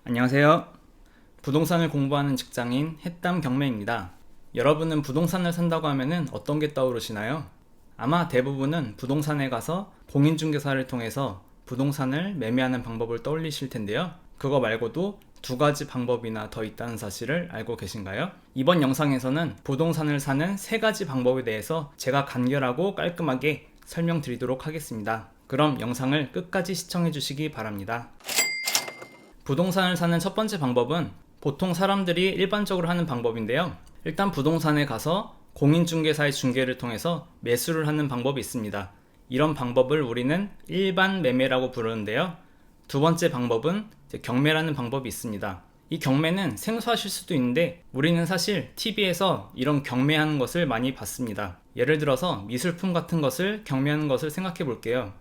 안녕하세요. 부동산을 공부하는 직장인 해담 경매입니다. 여러분은 부동산을 산다고 하면은 어떤 게 떠오르시나요? 아마 대부분은 부동산에 가서 공인중개사를 통해서 부동산을 매매하는 방법을 떠올리실 텐데요. 그거 말고도 두 가지 방법이나 더 있다는 사실을 알고 계신가요? 이번 영상에서는 부동산을 사는 세 가지 방법에 대해서 제가 간결하고 깔끔하게 설명드리도록 하겠습니다. 그럼 영상을 끝까지 시청해 주시기 바랍니다. 부동산을 사는 첫 번째 방법은 보통 사람들이 일반적으로 하는 방법인데요. 일단 부동산에 가서 공인중개사의 중개를 통해서 매수를 하는 방법이 있습니다. 이런 방법을 우리는 일반 매매라고 부르는데요. 두 번째 방법은 경매라는 방법이 있습니다. 이 경매는 생소하실 수도 있는데 우리는 사실 TV에서 이런 경매하는 것을 많이 봤습니다. 예를 들어서 미술품 같은 것을 경매하는 것을 생각해 볼게요.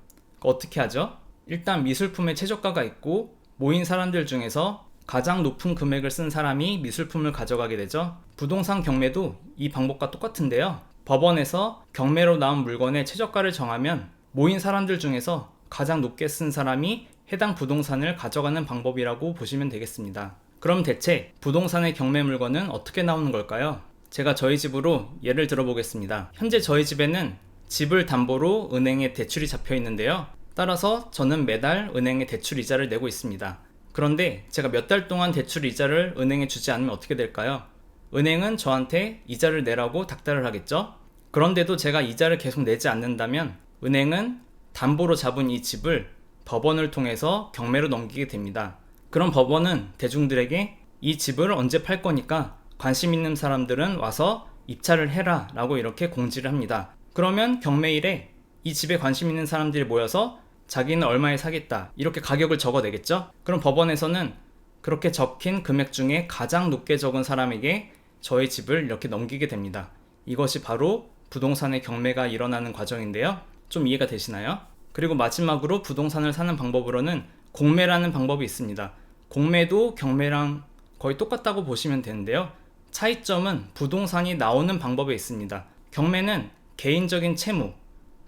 어떻게 하죠? 일단 미술품의 최저가가 있고 모인 사람들 중에서 가장 높은 금액을 쓴 사람이 미술품을 가져가게 되죠. 부동산 경매도 이 방법과 똑같은데요. 법원에서 경매로 나온 물건의 최저가를 정하면 모인 사람들 중에서 가장 높게 쓴 사람이 해당 부동산을 가져가는 방법이라고 보시면 되겠습니다. 그럼 대체 부동산의 경매 물건은 어떻게 나오는 걸까요? 제가 저희 집으로 예를 들어 보겠습니다. 현재 저희 집에는 집을 담보로 은행에 대출이 잡혀 있는데요. 따라서 저는 매달 은행에 대출 이자를 내고 있습니다. 그런데 제가 몇 달 동안 대출 이자를 은행에 주지 않으면 어떻게 될까요? 은행은 저한테 이자를 내라고 닥달을 하겠죠? 그런데도 제가 이자를 계속 내지 않는다면 은행은 담보로 잡은 이 집을 법원을 통해서 경매로 넘기게 됩니다. 그럼 법원은 대중들에게 이 집을 언제 팔 거니까 관심 있는 사람들은 와서 입찰을 해라 라고 이렇게 공지를 합니다. 그러면 경매일에 이 집에 관심 있는 사람들이 모여서 자기는 얼마에 사겠다 이렇게 가격을 적어내겠죠. 그럼 법원에서는 그렇게 적힌 금액 중에 가장 높게 적은 사람에게 저의 집을 이렇게 넘기게 됩니다. 이것이 바로 부동산의 경매가 일어나는 과정인데요. 좀 이해가 되시나요? 그리고 마지막으로 부동산을 사는 방법으로는 공매라는 방법이 있습니다. 공매도 경매랑 거의 똑같다고 보시면 되는데요. 차이점은 부동산이 나오는 방법에 있습니다. 경매는 개인적인 채무,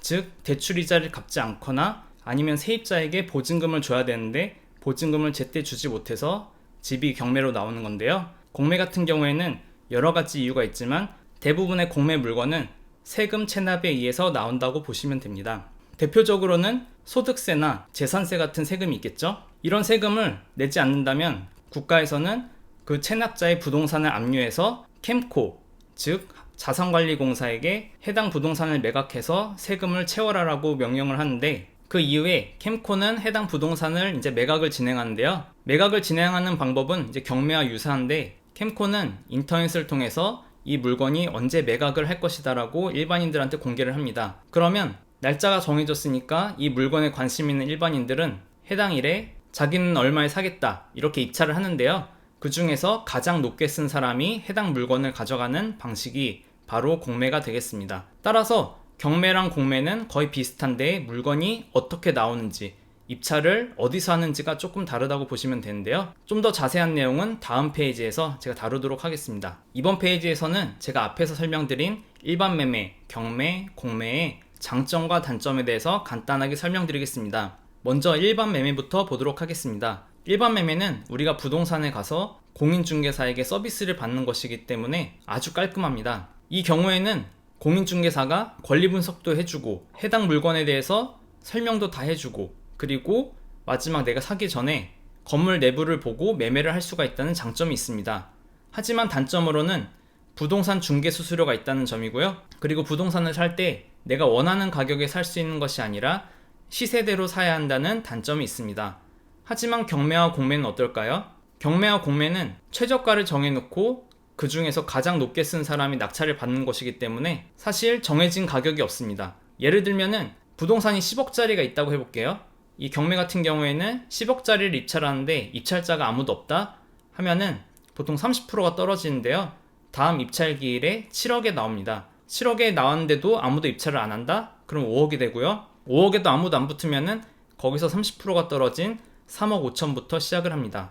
즉 대출이자를 갚지 않거나 아니면 세입자에게 보증금을 줘야 되는데 보증금을 제때 주지 못해서 집이 경매로 나오는 건데요. 공매 같은 경우에는 여러 가지 이유가 있지만 대부분의 공매 물건은 세금 체납에 의해서 나온다고 보시면 됩니다. 대표적으로는 소득세나 재산세 같은 세금이 있겠죠. 이런 세금을 내지 않는다면 국가에서는 그 체납자의 부동산을 압류해서 캠코, 즉 자산관리공사에게 해당 부동산을 매각해서 세금을 채워라라고 명령을 하는데 그 이후에 캠코는 해당 부동산을 이제 매각을 진행하는데요. 매각을 진행하는 방법은 이제 경매와 유사한데 캠코는 인터넷을 통해서 이 물건이 언제 매각을 할 것이다라고 일반인들한테 공개를 합니다. 그러면 날짜가 정해졌으니까 이 물건에 관심 있는 일반인들은 해당 일에 자기는 얼마에 사겠다 이렇게 입찰을 하는데요. 그 중에서 가장 높게 쓴 사람이 해당 물건을 가져가는 방식이 바로 공매가 되겠습니다. 따라서 경매랑 공매는 거의 비슷한데 물건이 어떻게 나오는지, 입찰을 어디서 하는지가 조금 다르다고 보시면 되는데요. 좀 더 자세한 내용은 다음 페이지에서 제가 다루도록 하겠습니다. 이번 페이지에서는 제가 앞에서 설명드린 일반 매매, 경매, 공매의 장점과 단점에 대해서 간단하게 설명드리겠습니다. 먼저 일반 매매부터 보도록 하겠습니다. 일반 매매는 우리가 부동산에 가서 공인중개사에게 서비스를 받는 것이기 때문에 아주 깔끔합니다. 이 경우에는 공인중개사가 권리분석도 해주고 해당 물건에 대해서 설명도 다 해주고 그리고 마지막 내가 사기 전에 건물 내부를 보고 매매를 할 수가 있다는 장점이 있습니다. 하지만 단점으로는 부동산 중개 수수료가 있다는 점이고요. 그리고 부동산을 살 때 내가 원하는 가격에 살 수 있는 것이 아니라 시세대로 사야 한다는 단점이 있습니다. 하지만 경매와 공매는 어떨까요? 경매와 공매는 최저가를 정해놓고 그 중에서 가장 높게 쓴 사람이 낙찰을 받는 것이기 때문에 사실 정해진 가격이 없습니다. 예를 들면은 부동산이 10억짜리가 있다고 해볼게요. 이 경매 같은 경우에는 10억짜리를 입찰하는데 입찰자가 아무도 없다 하면은 보통 30%가 떨어지는데요. 다음 입찰 기일에 7억에 나옵니다. 7억에 나왔는데도 아무도 입찰을 안 한다? 그럼 5억이 되고요. 5억에도 아무도 안 붙으면은 거기서 30%가 떨어진 3억 5천부터 시작을 합니다.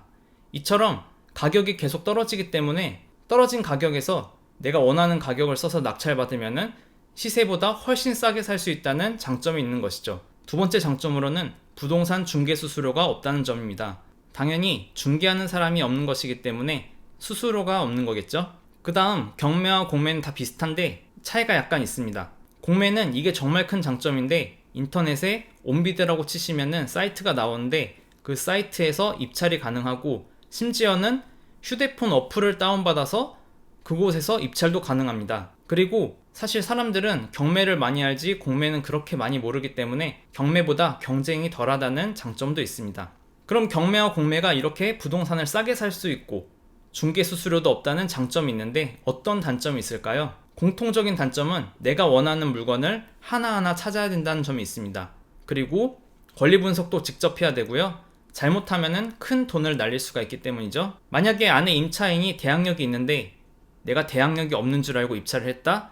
이처럼 가격이 계속 떨어지기 때문에 떨어진 가격에서 내가 원하는 가격을 써서 낙찰받으면은 시세보다 훨씬 싸게 살 수 있다는 장점이 있는 것이죠. 두 번째 장점으로는 부동산 중개 수수료가 없다는 점입니다. 당연히 중개하는 사람이 없는 것이기 때문에 수수료가 없는 거겠죠. 그 다음 경매와 공매는 다 비슷한데 차이가 약간 있습니다. 공매는 이게 정말 큰 장점인데 인터넷에 온비드라고 치시면은 사이트가 나오는데 그 사이트에서 입찰이 가능하고 심지어는 휴대폰 어플을 다운받아서 그곳에서 입찰도 가능합니다. 그리고 사실 사람들은 경매를 많이 알지 공매는 그렇게 많이 모르기 때문에 경매보다 경쟁이 덜하다는 장점도 있습니다. 그럼 경매와 공매가 이렇게 부동산을 싸게 살 수 있고 중개 수수료도 없다는 장점이 있는데 어떤 단점이 있을까요? 공통적인 단점은 내가 원하는 물건을 하나하나 찾아야 된다는 점이 있습니다. 그리고 권리 분석도 직접 해야 되고요. 잘못하면은 큰 돈을 날릴 수가 있기 때문이죠. 만약에 안에 임차인이 대항력이 있는데 내가 대항력이 없는 줄 알고 입찰을 했다?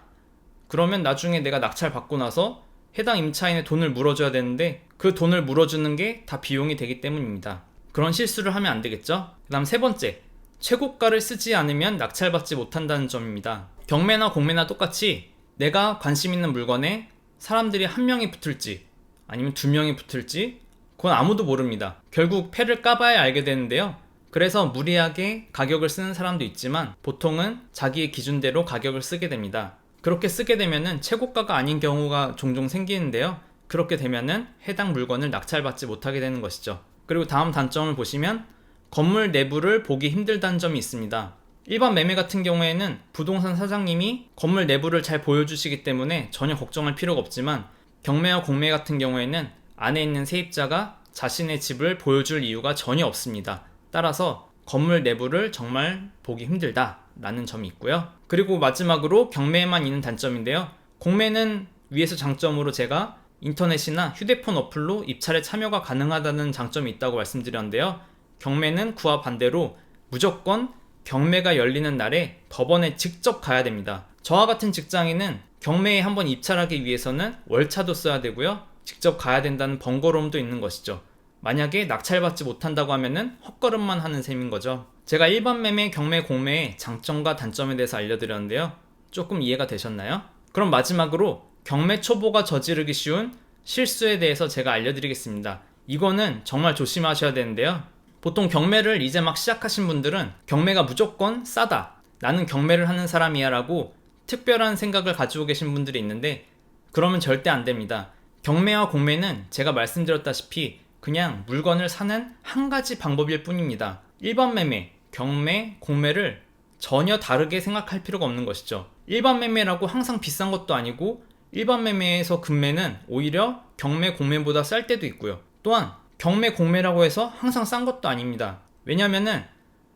그러면 나중에 내가 낙찰 받고 나서 해당 임차인의 돈을 물어줘야 되는데 그 돈을 물어주는 게 다 비용이 되기 때문입니다. 그런 실수를 하면 안 되겠죠? 그 다음 세 번째, 최고가를 쓰지 않으면 낙찰받지 못한다는 점입니다. 경매나 공매나 똑같이 내가 관심 있는 물건에 사람들이 한 명이 붙을지 아니면 두 명이 붙을지 그건 아무도 모릅니다. 결국 패를 까봐야 알게 되는데요. 그래서 무리하게 가격을 쓰는 사람도 있지만 보통은 자기의 기준대로 가격을 쓰게 됩니다. 그렇게 쓰게 되면은 최고가가 아닌 경우가 종종 생기는데요. 그렇게 되면은 해당 물건을 낙찰받지 못하게 되는 것이죠. 그리고 다음 단점을 보시면 건물 내부를 보기 힘들다는 점이 있습니다. 일반 매매 같은 경우에는 부동산 사장님이 건물 내부를 잘 보여주시기 때문에 전혀 걱정할 필요가 없지만 경매와 공매 같은 경우에는 안에 있는 세입자가 자신의 집을 보여줄 이유가 전혀 없습니다. 따라서 건물 내부를 정말 보기 힘들다라는 점이 있고요. 그리고 마지막으로 경매에만 있는 단점인데요. 공매는 위에서 장점으로 제가 인터넷이나 휴대폰 어플로 입찰에 참여가 가능하다는 장점이 있다고 말씀드렸는데요. 경매는 그와 반대로 무조건 경매가 열리는 날에 법원에 직접 가야 됩니다. 저와 같은 직장인은 경매에 한번 입찰하기 위해서는 월차도 써야 되고요. 직접 가야 된다는 번거로움도 있는 것이죠. 만약에 낙찰받지 못한다고 하면은 헛걸음만 하는 셈인 거죠. 제가 일반 매매, 경매, 공매의 장점과 단점에 대해서 알려드렸는데요. 조금 이해가 되셨나요? 그럼 마지막으로 경매 초보가 저지르기 쉬운 실수에 대해서 제가 알려드리겠습니다. 이거는 정말 조심하셔야 되는데요. 보통 경매를 이제 막 시작하신 분들은 경매가 무조건 싸다, 나는 경매를 하는 사람이야 라고 특별한 생각을 가지고 계신 분들이 있는데 그러면 절대 안 됩니다. 경매와 공매는 제가 말씀드렸다시피 그냥 물건을 사는 한 가지 방법일 뿐입니다. 일반 매매, 경매, 공매를 전혀 다르게 생각할 필요가 없는 것이죠. 일반 매매라고 항상 비싼 것도 아니고 일반 매매에서 금매는 오히려 경매, 공매보다 쌀 때도 있고요. 또한 경매, 공매라고 해서 항상 싼 것도 아닙니다. 왜냐면은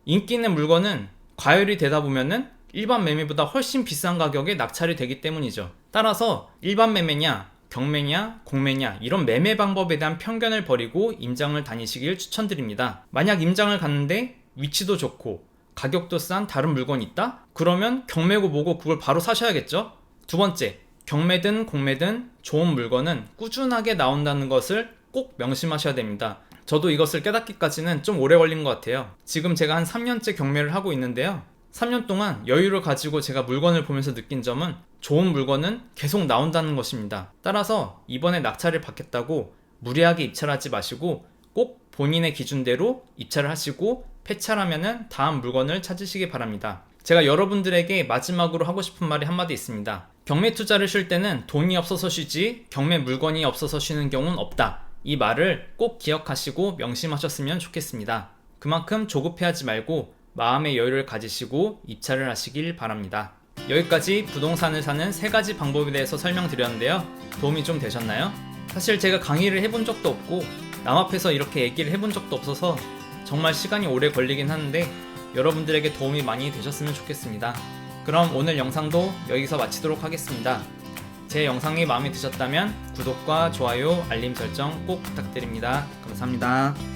인기 있는 물건은 과열이 되다 보면은 일반 매매보다 훨씬 비싼 가격에 낙찰이 되기 때문이죠. 따라서 일반 매매냐, 경매냐, 공매냐 이런 매매 방법에 대한 편견을 버리고 임장을 다니시길 추천드립니다. 만약 임장을 갔는데 위치도 좋고 가격도 싼 다른 물건이 있다? 그러면 경매고 뭐고 그걸 바로 사셔야겠죠? 두 번째, 경매든 공매든 좋은 물건은 꾸준하게 나온다는 것을 꼭 명심하셔야 됩니다. 저도 이것을 깨닫기까지는 좀 오래 걸린 것 같아요. 지금 제가 한 3년째 경매를 하고 있는데요. 3년 동안 여유를 가지고 제가 물건을 보면서 느낀 점은 좋은 물건은 계속 나온다는 것입니다. 따라서 이번에 낙찰을 받겠다고 무리하게 입찰하지 마시고 꼭 본인의 기준대로 입찰을 하시고 폐찰하면은 다음 물건을 찾으시기 바랍니다. 제가 여러분들에게 마지막으로 하고 싶은 말이 한마디 있습니다. 경매 투자를 쉴 때는 돈이 없어서 쉬지 경매 물건이 없어서 쉬는 경우는 없다. 이 말을 꼭 기억하시고 명심하셨으면 좋겠습니다. 그만큼 조급해하지 말고 마음의 여유를 가지시고 입찰을 하시길 바랍니다. 여기까지 부동산을 사는 3가지 방법에 대해서 설명드렸는데요. 도움이 좀 되셨나요? 사실 제가 강의를 해본 적도 없고 남 앞에서 이렇게 얘기를 해본 적도 없어서 정말 시간이 오래 걸리긴 하는데 여러분들에게 도움이 많이 되셨으면 좋겠습니다. 그럼 오늘 영상도 여기서 마치도록 하겠습니다. 제 영상이 마음에 드셨다면 구독과 좋아요, 알림 설정 꼭 부탁드립니다. 감사합니다.